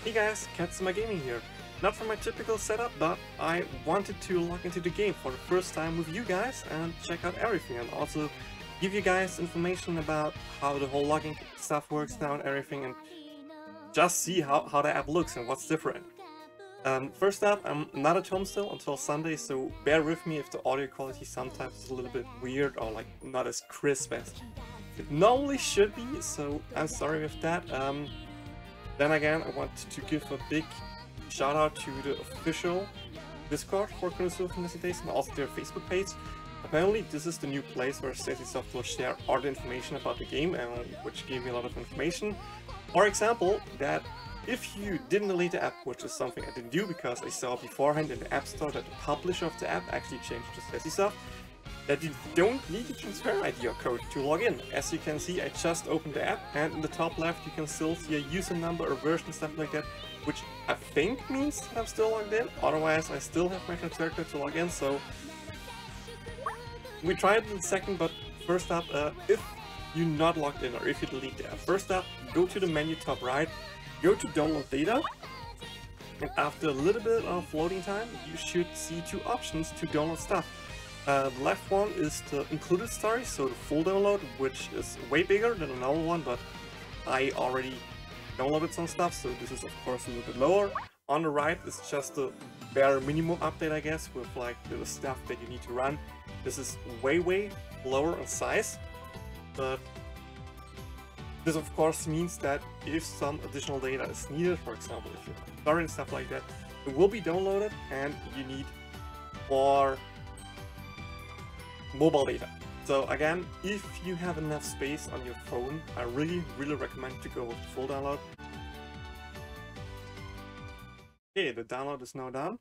Hey guys, Katsuma Gaming here. Not for my typical setup, but I wanted to log into the game for the first time with you guys and check out everything, and also give you guys information about how the whole logging stuff works now and everything, and just see how the app looks and what's different. First up, I'm not at home still until Sunday, so bear with me if the audio quality sometimes is a little bit weird or like not as crisp as it normally should be, so I'm sorry with that. Then again, I want to give a big shout out to the official Discord for Konosuba Fantasticdays and also their Facebook page. Apparently this is the new place where Sesisoft will share all the information about the game, and which gave me a lot of information. For example, that if you didn't delete the app, which is something I didn't do because I saw beforehand in the App Store that the publisher of the app actually changed to Sesisoft, that you don't need a transfer ID or code to log in. As you can see, I just opened the app, and in the top left you can still see a user number or version, stuff like that, which I think means that I'm still logged in. Otherwise, I still have my transfer code to log in, so we try it in a second. But first up, if you're not logged in or if you delete the app, first up, go to the menu top right, go to download data, and after a little bit of loading time, you should see two options to download stuff. The left one is the included story, so the full download, which is way bigger than the normal one, but I already downloaded some stuff, so this is of course a little bit lower. On the right is just the bare minimum update, I guess, with like the stuff that you need to run. This is way lower in size, but this of course means that if some additional data is needed, for example if you're story and stuff like that, it will be downloaded, and you need more mobile data. So again, if you have enough space on your phone, I really recommend to go with full download. Okay, the download is now done.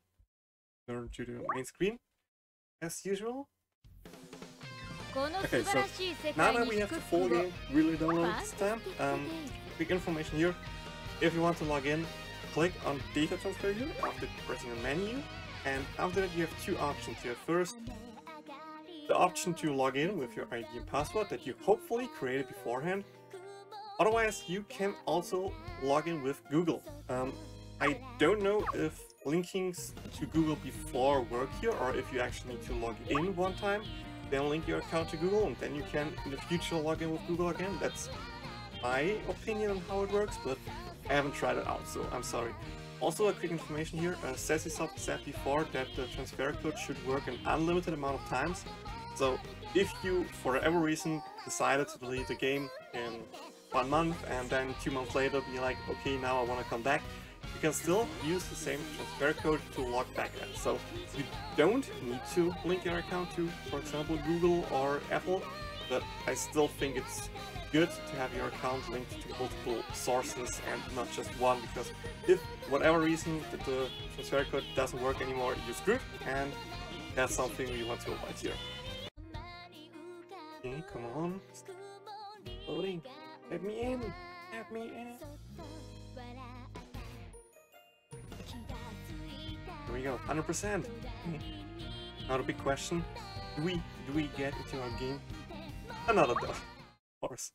Turn to the main screen as usual. Okay, so now that we have the full game really downloaded this time, quick information here. If you want to log in, click on data transfer here after pressing the menu, and after that you have two options here. First, the option to log in with your ID and password that you hopefully created beforehand. Otherwise, you can also log in with Google. I don't know if linking to Google before work here, or if you actually need to log in one time, then link your account to Google, and then you can in the future log in with Google again. That's my opinion on how it works, but I haven't tried it out, so I'm sorry. Also, a quick information here, Sesisoft said before that the transfer code should work an unlimited amount of times. So if you, for whatever reason, decided to delete the game in 1 month and then 2 months later be like, okay, now I want to come back, you can still use the same transfer code to log back in. So you don't need to link your account to, for example, Google or Apple, but I still think it's good to have your account linked to multiple sources and not just one, because if whatever reason the transfer code doesn't work anymore, you're screwed, and that's something we want to avoid here. Okay, come on. Loading. Let me in. Let me in. Here we go. 100%. Now the big question: do we get into our game? Another dog, of course.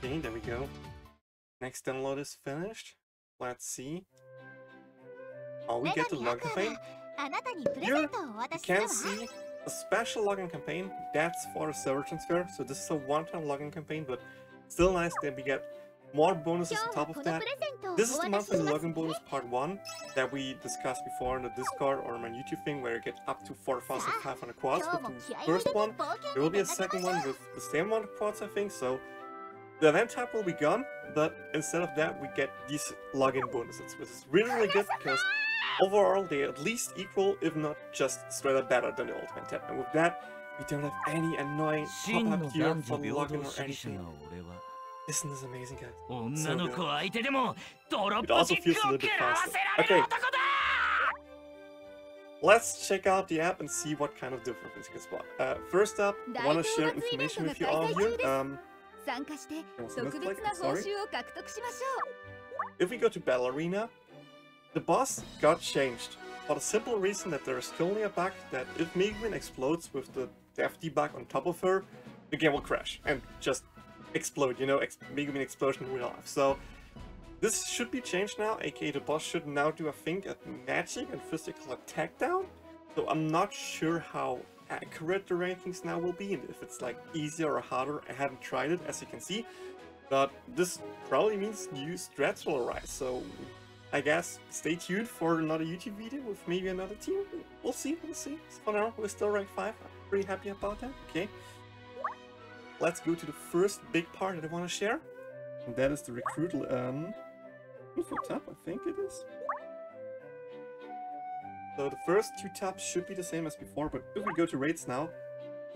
Okay, there we go. Next download is finished. Let's see. Oh, we get the login campaign. Here you can see a special login campaign that's for the server transfer. So this is a one-time login campaign, but still nice that we get more bonuses on top of that. This is the monthly login bonus part 1 that we discussed before in the Discord or my YouTube thing, where you get up to 4,500 quads with the first one. There will be a second one with the same amount of quads, I think. So the event type will be gone, but instead of that we get these login bonuses, which is really good because overall they at least equal, if not just straight up better than the ultimate tab. And with that, we don't have any annoying pop-up here for the login or anything. Isn't this amazing, guys? So good. It also feels a little bit faster. Okay. Let's check out the app and see what kind of difference you can spot. First up, I want to share information with you all here. Sorry. If we go to Battle Arena, the boss got changed for the simple reason that there is currently a bug that if Megumin explodes with the death debug on top of her, the game will crash and just explode, you know, Megumin explosion in real life. So This should be changed now, aka the boss should now do, I think, a magic and physical attack down. So I'm not sure how accurate the rankings now will be, and if it's like easier or harder. I haven't tried it, as you can see. But this probably means new strats will arise, so I guess stay tuned for another YouTube video with maybe another team. We'll see, we'll see. So for now, we're still rank 5. I'm pretty happy about that. Okay. Let's go to the first big part that I want to share. And that is the recruit info tab, I think it is. So the first 2 tabs should be the same as before, but if we go to rates now,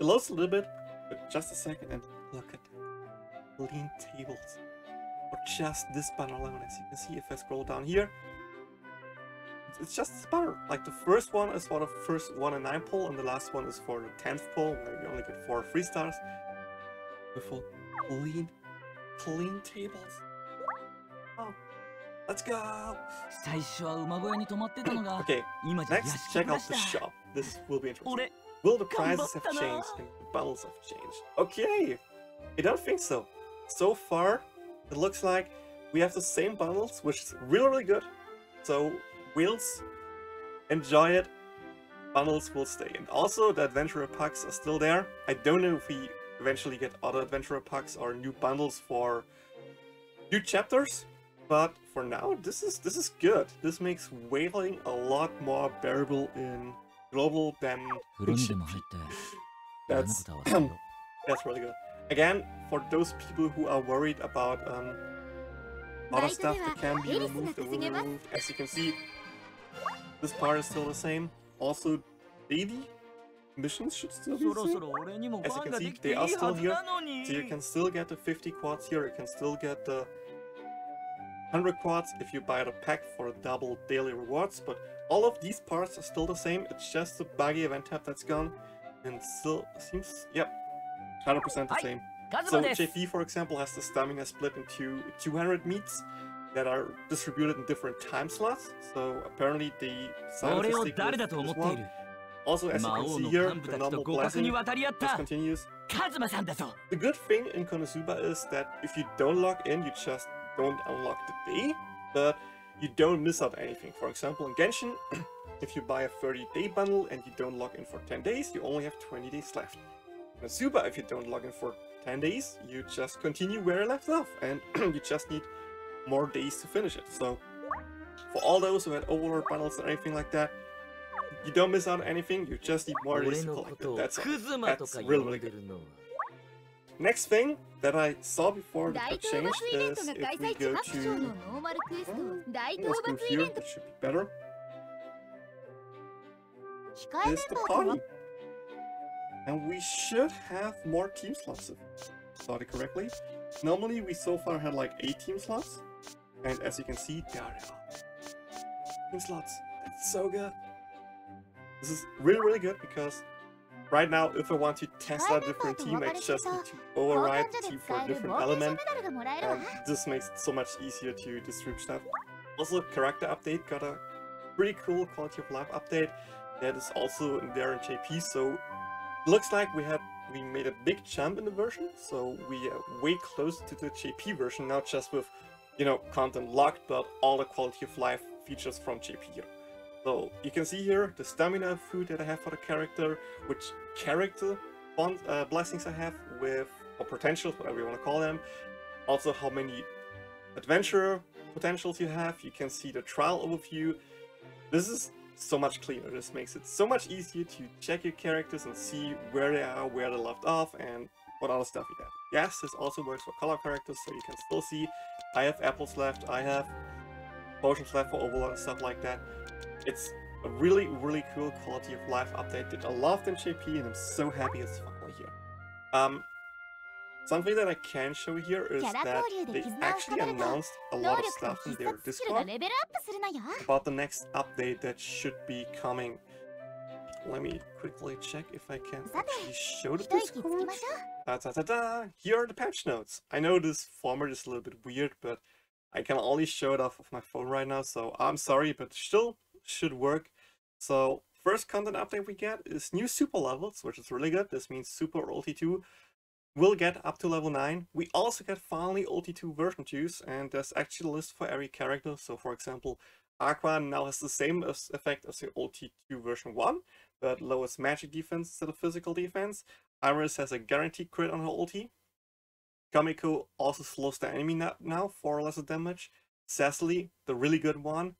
it loads a little bit, but just a second, and look at that. Clean tables. For just this banner alone, as you can see, if I scroll down here, it's just this banner. Like the first one is for the first 1 and 9 pull, and the last one is for the 10th pull, where you only get 4 free stars. Beautiful, clean tables. Oh, let's go! Okay, next check out the shop. This will be interesting. Will the prices have changed and the bundles have changed? Okay, I don't think so. So far, it looks like we have the same bundles, which is really good. So, wheels, enjoy it. Bundles will stay. And also, the adventurer packs are still there. I don't know if we eventually get other adventurer packs or new bundles for new chapters, but for now, this is good. This makes whaling a lot more bearable in global than in GP. That's really good. Again, for those people who are worried about other stuff that can be removed or will be removed, as you can see, this part is still the same. Also, daily missions should still be the same. As you can see, they are still here, so you can still get the 50 quads here, you can still get the 100 quads if you buy the pack for double daily rewards, but all of these parts are still the same. It's just the buggy event tab that's gone, and still seems, yep, 100% the same. So JP, for example, has the stamina split into 200 meats that are distributed in different time slots. So apparently the scientists take this one. Also, as you can see here, the normal blessing just continues. The good thing in Konosuba is that if you don't log in, you just don't unlock the day, but you don't miss out anything. For example, in Genshin, if you buy a 30-day bundle and you don't log in for 10 days, you only have 20 days left. In Konosuba, if you don't log in for 10 days, you just continue where you left off, and you just need more days to finish it. So, for all those who had overlord bundles or anything like that, you don't miss out on anything, you just need more days to collect it. That's really, really good. Next thing that I saw before that got changed is if we go to... let's go here, that should be better. Is the party. And we should have more team slots, if I saw it correctly. Normally we so far had like 8 team slots. And as you can see, there they are. Team slots. That's so good. This is really, really good because right now, if I want to test out a different team, I just need to override the team for a different element. And this makes it so much easier to distribute stuff. Also, character update got a pretty cool quality of life update that is also in there in JP. So looks like we made a big jump in the version. So we are way closer to the JP version now, just with, you know, content locked, but all the quality of life features from JP here. So you can see here the stamina food that I have for the character, which character blessings I have with, or potentials, whatever you want to call them. Also how many adventure potentials you have. You can see the trial overview. This is so much cleaner. This makes it so much easier to check your characters and see where they are, where they left off, and what other stuff you have. Yes, this also works for color characters, so you can still see I have apples left, I have potions left for overlord and stuff like that. It's a really, really cool quality of life update that I loved in JP, and I'm so happy it's finally here. Something that I can show here is that they actually announced a lot of stuff in their Discord about the next update that should be coming. Let me quickly check if I can actually show the Discord. Here are the patch notes. I know this format is a little bit weird, but I can only show it off of my phone right now, so I'm sorry, but still should work. So first content update we get is new super levels, which is really good. This means super ulti 2 will get up to level 9. We also get finally OT2 version 2s, and there's actually a list for every character. So for example, Aqua now has the same effect as the OT2 version 1, but lowers magic defense instead of physical defense. Iris has a guaranteed crit on her ulti. Kamiko also slows the enemy now for lesser damage. Cecily, the really good one.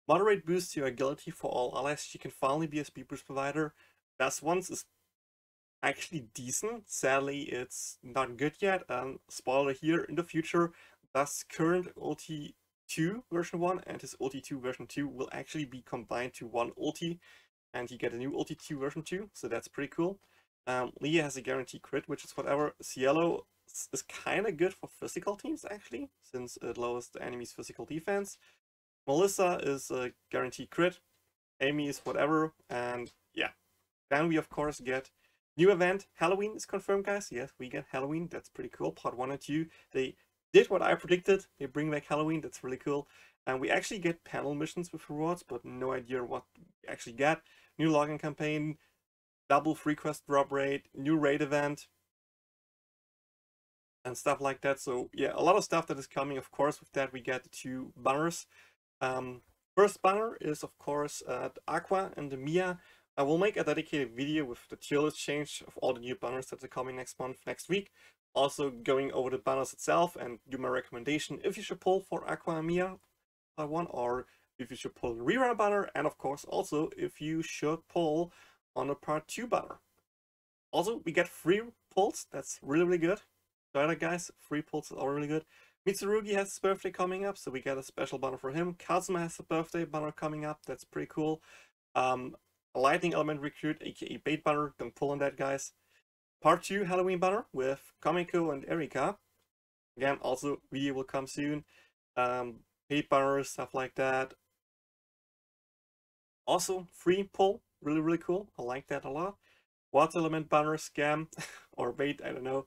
Moderate boost to your agility for all allies. She can finally be a speed boost provider. Last ones is actually decent. Sadly, it's not good yet. Spoiler here, in the future, thus current OT2 version 1 and his OT2 version 2 will actually be combined to one ulti, and you get a new OT2 version 2, so that's pretty cool. Leah has a guaranteed crit, which is whatever. Cielo is kind of good for physical teams, actually, since it lowers the enemy's physical defense. Melissa is a guaranteed crit. Amy is whatever, and yeah. Then we of course get new event. Halloween is confirmed, guys. Yes, we get Halloween. That's pretty cool. Part 1 and 2. They did what I predicted. They bring back Halloween. That's really cool. And we actually get panel missions with rewards, but no idea what we actually get. New login campaign, double free quest drop rate, new raid event, and stuff like that. So yeah, a lot of stuff that is coming. Of course, with that we get the 2 banners. First banner is of course the Aqua and the Mia. I will make a dedicated video with the tier list change of all the new banners that are coming next week. Also going over the banners itself and do my recommendation if you should pull for Aqua and Mia part 1, or if you should pull the rerun banner, and of course also if you should pull on a part 2 banner. Also, we get free pulls. That's really good. Try that, guys. Free pulls are really good. Mitsurugi has his birthday coming up, so we get a special banner for him. Kazuma has a birthday banner coming up. That's pretty cool. A lightning element recruit, aka bait banner. Don't pull on that, guys. Part 2 Halloween banner with Kamiko and Erika. Again, also video will come soon. Bait banners, stuff like that. Also free pull, really cool. I like that a lot. Water element banner, scam or bait, I don't know.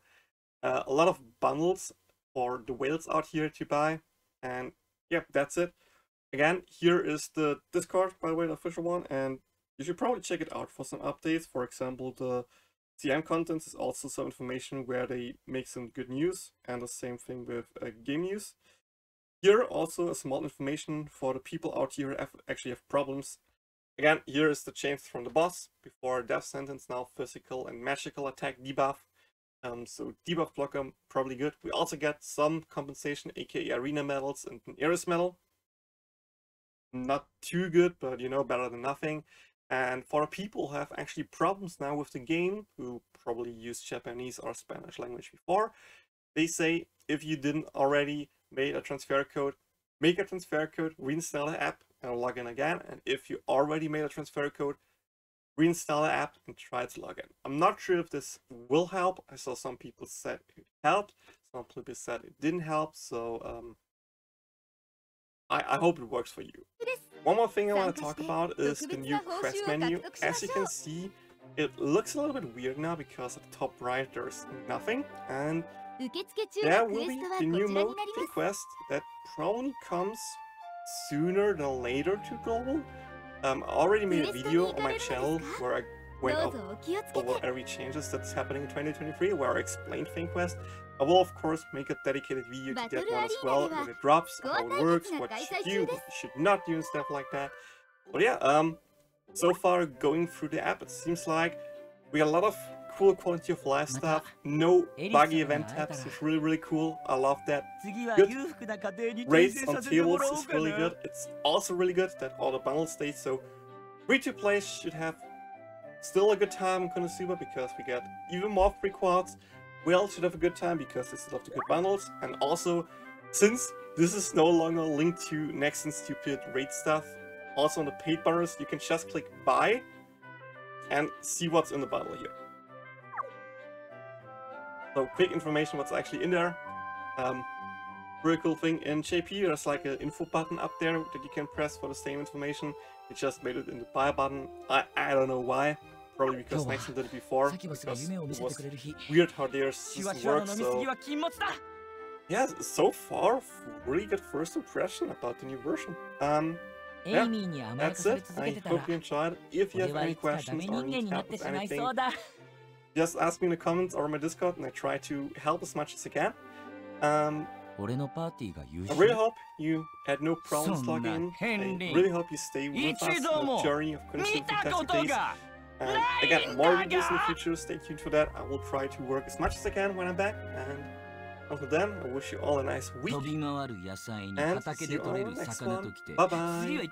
A lot of bundles for the whales out here to buy, and yep, that's it. Again, here is the Discord, by the way, the official one, and you should probably check it out for some updates. For example, the CM contents is also some information where they make some good news, and the same thing with game news. Here also a small information for the people out here who actually have problems. Again, here is the change from the boss. Before death sentence, now physical and magical attack debuff. So debuff blocker, probably good. We also get some compensation, aka arena medals and an Eris medal. Not too good, but you know, better than nothing. And for people who have actually problems now with the game, who probably used Japanese or Spanish language before, they say if you didn't already make a transfer code, make a transfer code, reinstall the app and log in again. And if you already made a transfer code, reinstall the app and try to log in. I'm not sure if this will help. I saw some people said it helped, some people said it didn't help, so I hope it works for you. One more thing I want to talk about is the new quest menu. As you can see, it looks a little bit weird now because at the top right there's nothing, and there will be the new mode quest that probably comes sooner than later to global. I already made a video on my channel where I went over every changes that's happening in 2023, where I explained FanQuest. I will of course make a dedicated video to that one as well, when it drops, how it works, what you should do, what you should not do, and stuff like that. But yeah, so far going through the app, it seems like we got a lot of cool quality of life stuff, no buggy event tabs. It's really cool. I love that. Good race on tables is really good. It's also really good that all the bundles stay, so free-to-play should have still a good time in Konosuba because we get even more free quads. We all should have a good time because they still have the good bundles, and also since this is no longer linked to next and stupid raid stuff, also on the paid banners you can just click buy and see what's in the bundle here. So quick information what's actually in there. Really cool thing in JP, there's like an info button up there that you can press for the same information. They just made it in the buy button. I don't know why. Probably because Nexon did it before, because it was weird how their system works, so yeah, so far, really good first impression about the new version. Yeah, that's it. I hope you enjoyed. If you have any questions or need help with anything, just ask me in the comments or my Discord, and I try to help as much as I can. I really hope you had no problems logging in. I really hope you stay with us on the journey of Konosuba Fantastic Days. And again, more videos in the future, stay tuned for that. I will try to work as much as I can when I'm back. And until then, I wish you all a nice week. And see you all in the next one. Bye bye.